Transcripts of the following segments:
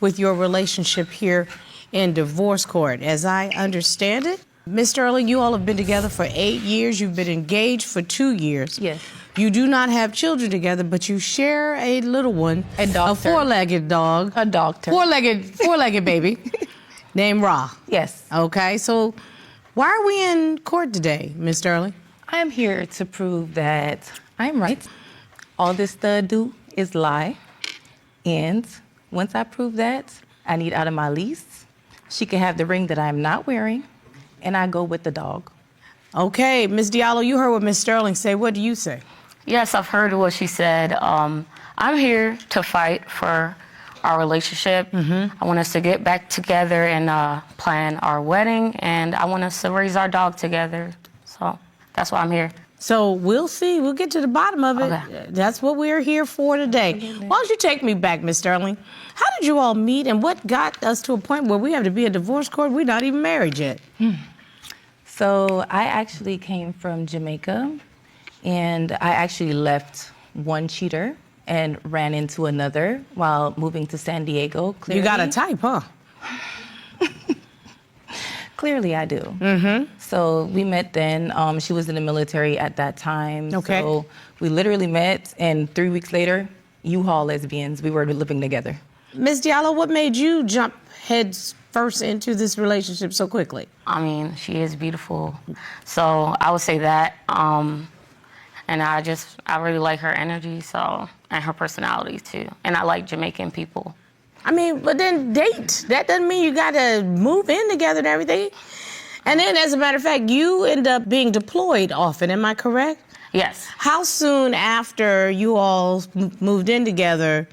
with your relationship here in divorce court. As I understand it, Ms. Sterling, you all have been together for 8 years. You've been engaged for 2 years. Yes. You do not have children together, but you share a little one. A dog. A four-legged dog. A dog. Four-legged baby named Ra. Yes. Okay, so why are we in court today, Ms. Sterling? I am here to prove that I'm right. All this stud do is lie. And once I prove that, I need out of my lease. She can have the ring that I'm not wearing, and I go with the dog. Okay, Ms. Diallo, you heard what Ms. Sterling say. What do you say? Yes, I've heard what she said. I'm here to fight for our relationship. I want us to get back together and plan our wedding, and I want us to raise our dog together. So that's why I'm here. So we'll see. We'll get to the bottom of it. Okay. That's what we're here for today. Why don't you take me back, Ms. Sterling? How did you all meet, and what got us to a point where we have to be in divorce court? We're not even married yet. So I actually came from Jamaica, and I actually left one cheater and ran into another while moving to San Diego. Clearly, You got a type, huh? Clearly, I do. So we met then. She was in the military at that time. Okay. So we literally met, and 3 weeks later, U-Haul lesbians. We were living together. Ms. Diallo, what made you jump heads first into this relationship so quickly? I mean, she is beautiful. So I would say that. And I really like her energy, and her personality too. And I like Jamaican people. I mean, but then date. That doesn't mean you got to move in together and everything. And then, as a matter of fact, you end up being deployed often, am I correct? Yes. How soon after you all moved in together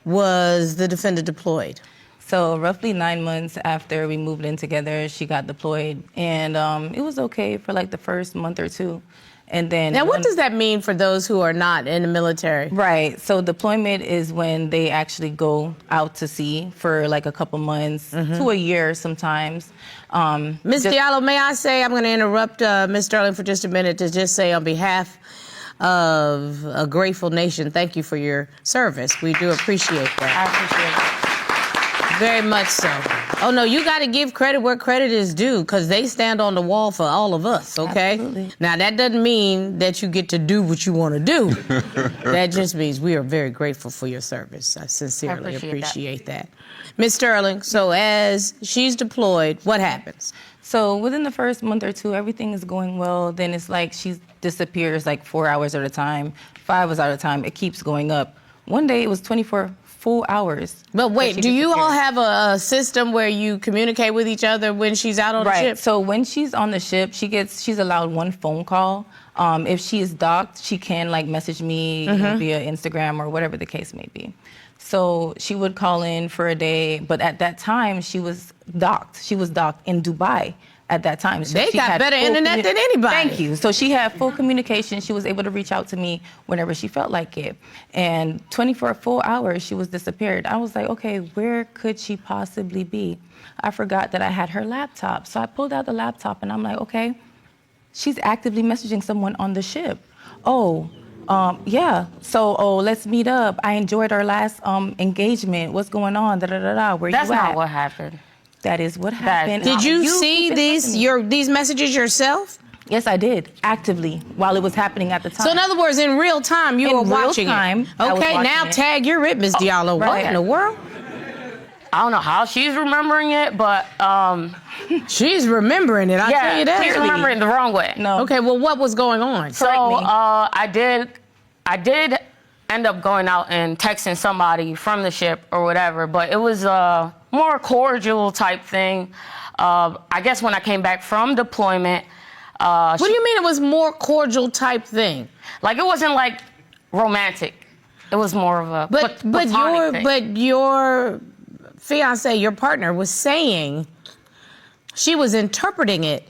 was the defendant deployed? So roughly 9 months after we moved in together, she got deployed. And it was okay for like the first month or two. And then Now, what does that mean for those who are not in the military? Right. So deployment is when they actually go out to sea for like a couple months to a year sometimes. Ms. Diallo, may I say, I'm going to interrupt Ms. Sterling for just a minute to just say on behalf of a grateful nation, thank you for your service. We do appreciate that. I appreciate it. Very much so. Oh, no, you got to give credit where credit is due, because they stand on the wall for all of us, okay? Absolutely. Now, that doesn't mean that you get to do what you want to do. That just means we are very grateful for your service. I sincerely appreciate that. Ms. Sterling, so as she's deployed, what happens? So within the first month or two, everything is going well. Then it's like she disappears like 4 hours at a time, 5 hours at a time. It keeps going up. One day it was 24 full hours. But wait, do you all have a system where you communicate with each other when she's out on the ship? So when she's on the ship, she's allowed one phone call. If she is docked, she can like message me via Instagram or whatever the case may be. So she would call in for a day, but at that time she was docked. She was docked in Dubai at that time. So they got better internet than anybody. Thank you. So she had full communication. She was able to reach out to me whenever she felt like it. And 24 full hours, she was disappeared. I was like, okay, where could she possibly be? I forgot that I had her laptop. So I pulled out the laptop and I'm like, okay, she's actively messaging someone on the ship. Yeah. So, let's meet up. I enjoyed our last engagement. What's going on? Where you at? That's not what happened. That is what happened. Did you see these messages yourself? Yes, I did, actively, while it was happening at the time. So in other words, in real time, you were watching it. Okay, now tag your it, Ms. Diallo. What in the world? I don't know how she's remembering it, but she's remembering it. I'll tell you that. She's remembering it the wrong way. No. Okay, well, what was going on? So I did end up going out and texting somebody from the ship or whatever, but it was more cordial type thing. I guess when I came back from deployment. What do you mean it was more cordial type thing? Like, it wasn't like romantic. It was more of a platonic thing. But your fiance, your partner, was saying she was interpreting it.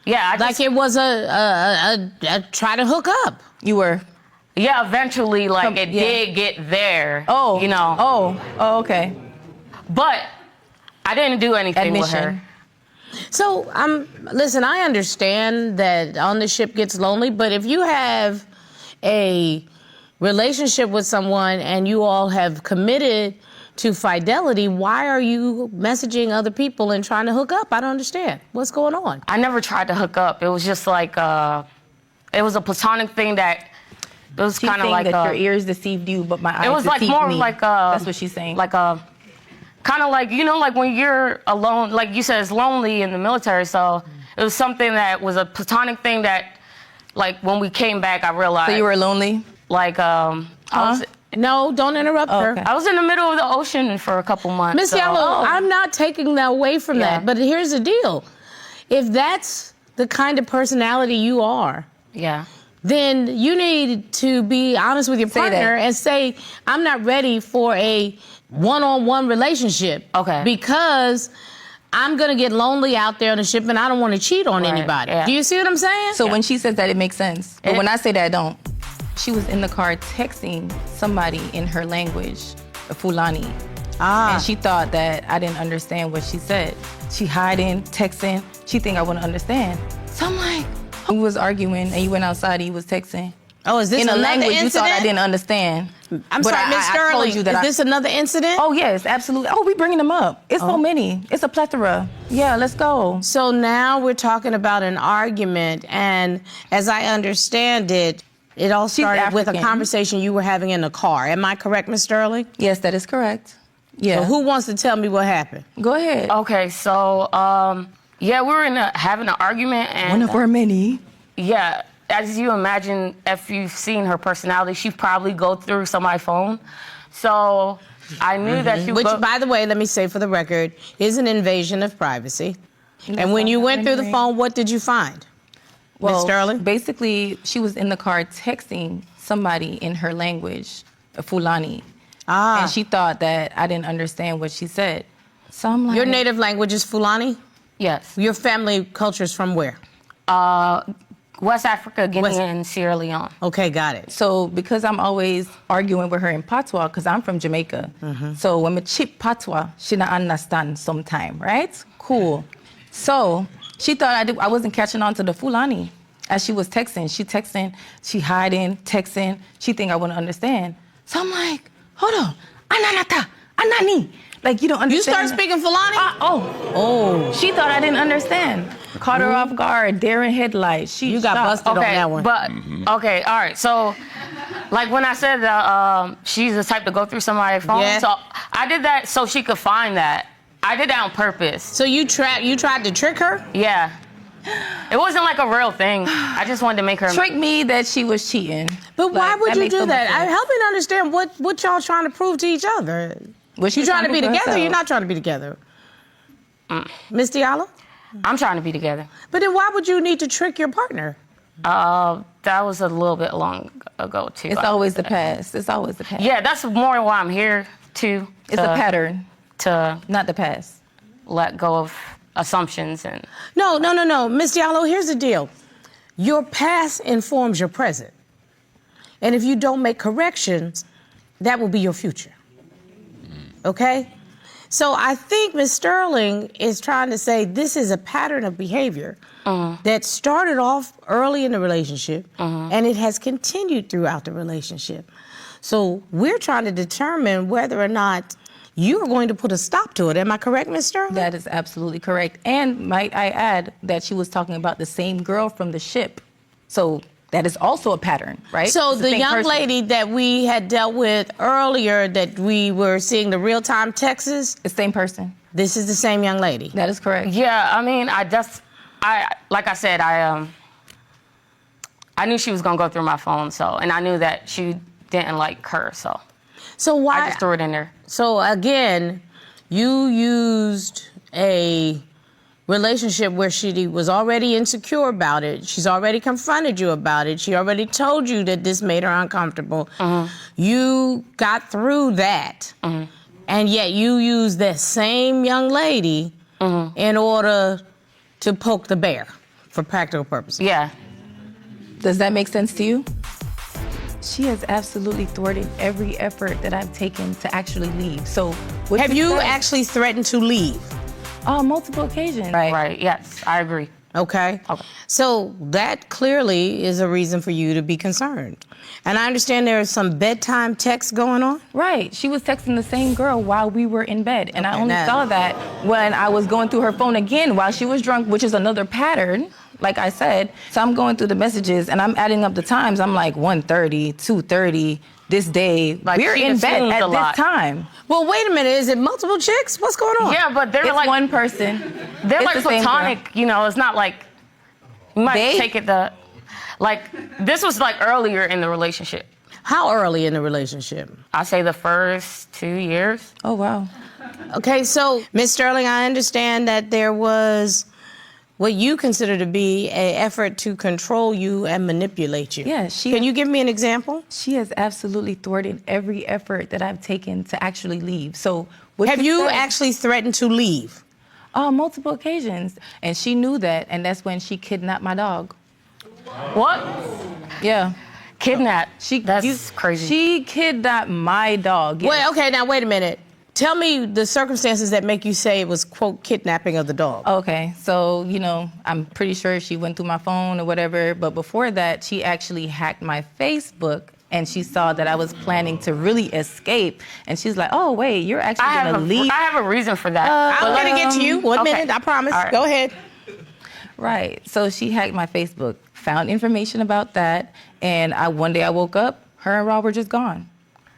Yeah, like it was a try to hook up. You were. Yeah, eventually, like, it did get there. Oh. You know. Oh, okay. But I didn't do anything with her. So, listen, I understand that on the ship gets lonely, but if you have a relationship with someone and you all have committed to fidelity, why are you messaging other people and trying to hook up? I don't understand. What's going on? I never tried to hook up. It was just like, it was a platonic thing that, it was kind of like that your ears deceived you, but my eyes it was like deceived more me. like That's what she's saying. Like a, kind of like, you know, like when you're alone, like you said, it's lonely in the military. So it was something that was a platonic thing that, like when we came back, I realized. So you were lonely? Like, No, don't interrupt her. Okay. I was in the middle of the ocean for a couple months. Miss Diallo, I'm not taking that away from that, but here's the deal. If that's the kind of personality you are, Yeah. then you need to be honest with your partner and say, I'm not ready for a one-on-one relationship. Okay. Because I'm going to get lonely out there on the ship and I don't want to cheat on Right, anybody. yeah. Do you see what I'm saying? So when she says that, it makes sense. But when I say that, I don't. She was in the car texting somebody in her language, Fulani. And she thought that I didn't understand what she said. She hiding, texting. She think I wouldn't understand. So I'm like, we was arguing and you went outside and you was texting. Oh, is this in a another language incident? you thought I didn't understand. I'm But sorry, Miss I Sterling. told you that is this another incident? Oh, yes, absolutely. Oh, we bringing them up. It's so many. It's a plethora. Yeah, let's go. So now we're talking about an argument, and as I understand it, it all started with a African. conversation you were having in the car. Am I correct, Miss Sterling? Yes, that is correct. Yeah. So who wants to tell me what happened? Go ahead. Okay, so, yeah, we were having an argument and... One of our many. Yeah, as you imagine, if you've seen her personality, she probably go through somebody's phone. So I knew that she would Which, by the way, let me say for the record, is an invasion of privacy. And when you went through the phone, what did you find? Miss Sterling? Basically, she was in the car texting somebody in her language, Fulani. And she thought that I didn't understand what she said. So I'm like... Your native language is Fulani? Yes. Your family culture is from where? West Africa, Guinea, and Sierra Leone. Okay, got it. So because I'm always arguing with her in patois, because I'm from Jamaica. So when I chip patois, she don't understand sometime, right? Cool. So she thought I wasn't catching on to the Fulani as she was texting. She hiding, texting. She think I wouldn't understand. So I'm like, hold on. Ananata, anani. Like, you don't understand. You start speaking Fulani? Oh. She thought I didn't understand. Caught her off guard, daring headlights. You got busted on that one. But, okay, all right. So, like when I said she's the type to go through somebody's phone, so I did that so she could find that. I did that on purpose. So you tried to trick her? Yeah. It wasn't like a real thing. I just wanted to make her... Trick me that she was cheating. But why would you do that? Sense. Help me to understand what y'all trying to prove to each other. What You she's trying to be do for together? herself. You're not trying to be together. Miss Diallo? I'm trying to be together. But then why would you need to trick your partner? That was a little bit long ago, too. It's always the past. It's always the past. Yeah, that's more why I'm here, too. It's a pattern, To not the past. let go of assumptions and... No. Miss Diallo, here's the deal. Your past informs your present. And if you don't make corrections, that will be your future. Okay? So I think Ms. Sterling is trying to say this is a pattern of behavior that started off early in the relationship and it has continued throughout the relationship. So we're trying to determine whether or not you are going to put a stop to it. Am I correct, Ms. Sterling? That is absolutely correct. And might I add that she was talking about the same girl from the ship. So that is also a pattern, right? So It's the same young person. lady that we had dealt with earlier that we were seeing the real-time texts, The same person. this is the same young lady. That is correct. Yeah, I mean, like I said, I knew she was gonna go through my phone, and I knew that she didn't like her, so why? I just threw it in there. So again, you used a relationship where she was already insecure about it. She's already confronted you about it. She already told you that this made her uncomfortable. You got through that, and yet you used that same young lady in order to poke the bear for practical purposes. Yeah. Does that make sense to you? She has absolutely thwarted every effort that I've taken to actually leave. So Have you actually threatened to leave? multiple occasions. Right, yes, I agree. Okay. Okay. So that clearly is a reason for you to be concerned. And I understand there is some bedtime texts going on. Right. She was texting the same girl while we were in bed. And I Okay, only now- saw that when I was going through her phone again while she was drunk, which is another pattern, like I said. So I'm going through the messages and I'm adding up the times. I'm like 1:30, 2:30, this day. Like, we're she in bed assumes at a this lot. time. Well, wait a minute. Is it multiple chicks? What's going on? Yeah, but they're It's like one person. they're It's like the same platonic. You know, it's not like you might They? take it the like this was like earlier in the relationship. How early in the relationship? I say the first 2 years. Oh, wow. Okay, so Ms. Sterling, I understand that there was what you consider to be an effort to control you and manipulate you. Yeah, she- Can you give me an example? She has absolutely thwarted every effort that I've taken to actually leave. So what Have you said- actually threatened to leave? multiple occasions. And she knew that, and that's when she kidnapped my dog. What? Yeah. Kidnap. That's you- crazy. She kidnapped my dog. Yes. Wait, okay, now wait a minute. Tell me the circumstances that make you say it was, quote, kidnapping of the dog. Okay, so, you know, I'm pretty sure she went through my phone or whatever, but before that, she actually hacked my Facebook and she saw that I was planning to really escape. And she's like, oh, wait, you're actually gonna leave. I have a reason for that. I'm gonna get to you. One okay. minute, I promise. All right. Go ahead. Right, so she hacked my Facebook, found information about that, and one day I woke up, her and Rob were just gone.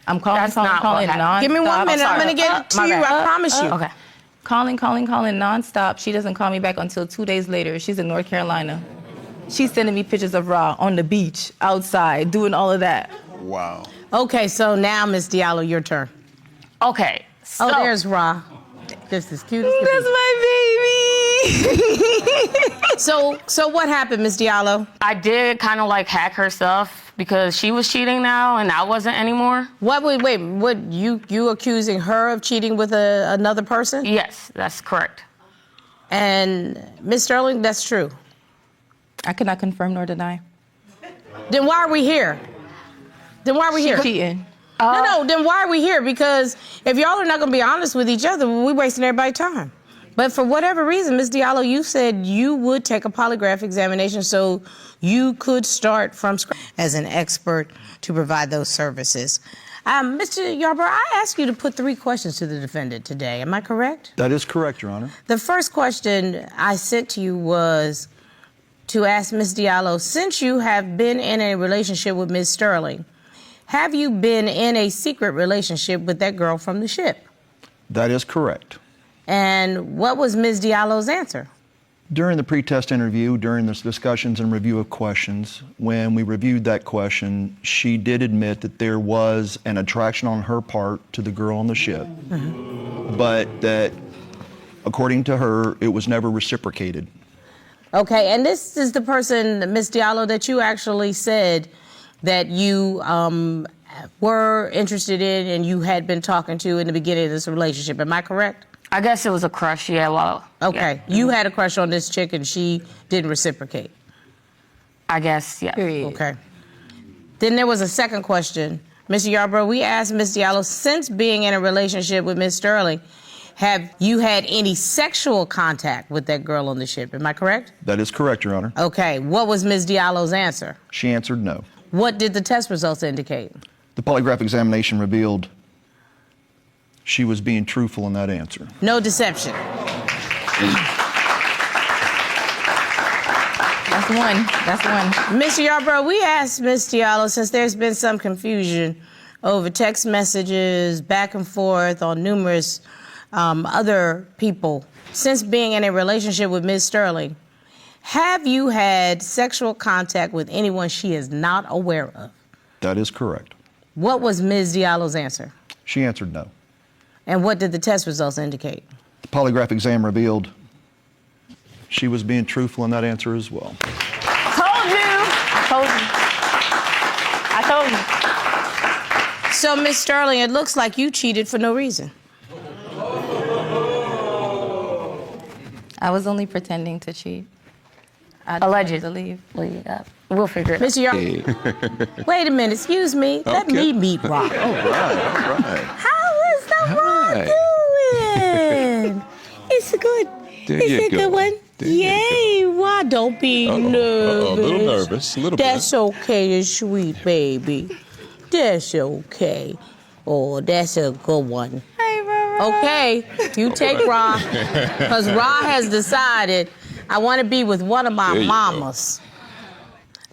I'm calling, That's calling, not calling what happened. nonstop. Give me 1 minute. I'm sorry. gonna get to My you. bad. I promise you. Okay. Calling nonstop. She doesn't call me back until 2 days later. She's in North Carolina. She's sending me pictures of Ra on the beach, outside, doing all of that. Wow. Okay, so now, Ms. Diallo, your turn. Okay. So, Oh, there's Ra. This is cute. That's my baby. So what happened, Ms. Diallo? I did kind of like hack her stuff because she was cheating now and I wasn't anymore. What you accusing her of cheating with another person? Yes, that's correct. And Ms. Sterling, that's true. I cannot confirm nor deny. Then why are we here? Cheating. No, then why are we here? Because if y'all are not going to be honest with each other, we're wasting everybody's time. But for whatever reason, Ms. Diallo, you said you would take a polygraph examination so you could start from scratch as an expert to provide those services. Mr. Yarborough, I asked you to put 3 questions to the defendant today. Am I correct? That is correct, Your Honor. The first question I sent to you was to ask Ms. Diallo, since you have been in a relationship with Ms. Sterling, have you been in a secret relationship with that girl from the ship? That is correct. And what was Ms. Diallo's answer? During the pre-test interview, during the discussions and review of questions, when we reviewed that question, she did admit that there was an attraction on her part to the girl on the ship, but that, according to her, it was never reciprocated. Okay, and this is the person, Ms. Diallo, that you actually said that you were interested in and you had been talking to in the beginning of this relationship. Am I correct? I guess it was a crush, yeah, well. Okay, Yeah. you had a crush on this chick and she didn't reciprocate. I guess, yeah. Period. Okay. Then there was a second question. Mr. Yarborough, we asked Ms. Diallo, since being in a relationship with Ms. Sterling, have you had any sexual contact with that girl on the ship? Am I correct? That is correct, Your Honor. Okay, what was Ms. Diallo's answer? She answered no. What did the test results indicate? The polygraph examination revealed she was being truthful in that answer. No deception. That's one. Mr. Yarborough, we asked Ms. Diallo, since there's been some confusion over text messages, back and forth on numerous other people, since being in a relationship with Ms. Sterling, have you had sexual contact with anyone she is not aware of? That is correct. What was Ms. Diallo's answer? She answered no. And what did the test results indicate? The polygraph exam revealed she was being truthful in that answer as well. I told you. So, Ms. Sterling, it looks like you cheated for no reason. I was only pretending to cheat. I Allegedly. believe. We'll figure it out. Mr. Yarborough, wait a minute, excuse me. Let me meet Rob. All right. How is the Rob doing? It's good. There Is you it go. a good one? There you Yay! Why don't be nervous? A little nervous, a little That's bit. okay, sweet baby. That's okay. Oh, that's a good one. Hey, Rara. Okay, you take Ra, because Ra has decided I want to be with one of my There you go. mamas.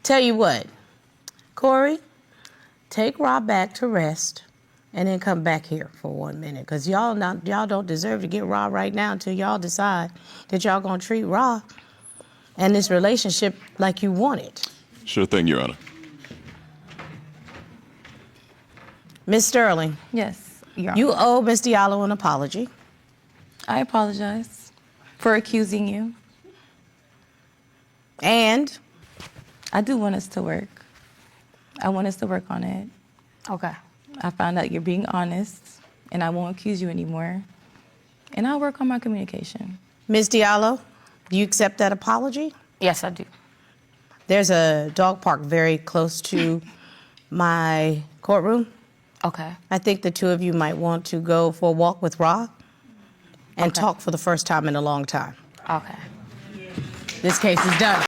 Tell you what, Corey, take Ra back to rest, and then come back here for 1 minute, because y'all don't deserve to get Ra right now until y'all decide that y'all gonna treat Ra and this relationship like you want it. Sure thing, Your Honor. Miss Sterling, Yes, Your Honor. you owe Miss Diallo an apology. I apologize for accusing you. And I do want us to work. I want us to work on it. Okay. I found out you're being honest, and I won't accuse you anymore. And I'll work on my communication. Miss Diallo, do you accept that apology? Yes, I do. There's a dog park very close to my courtroom. Okay. I think the two of you might want to go for a walk with Ra and Okay. talk for the first time in a long time. Okay. This case is done.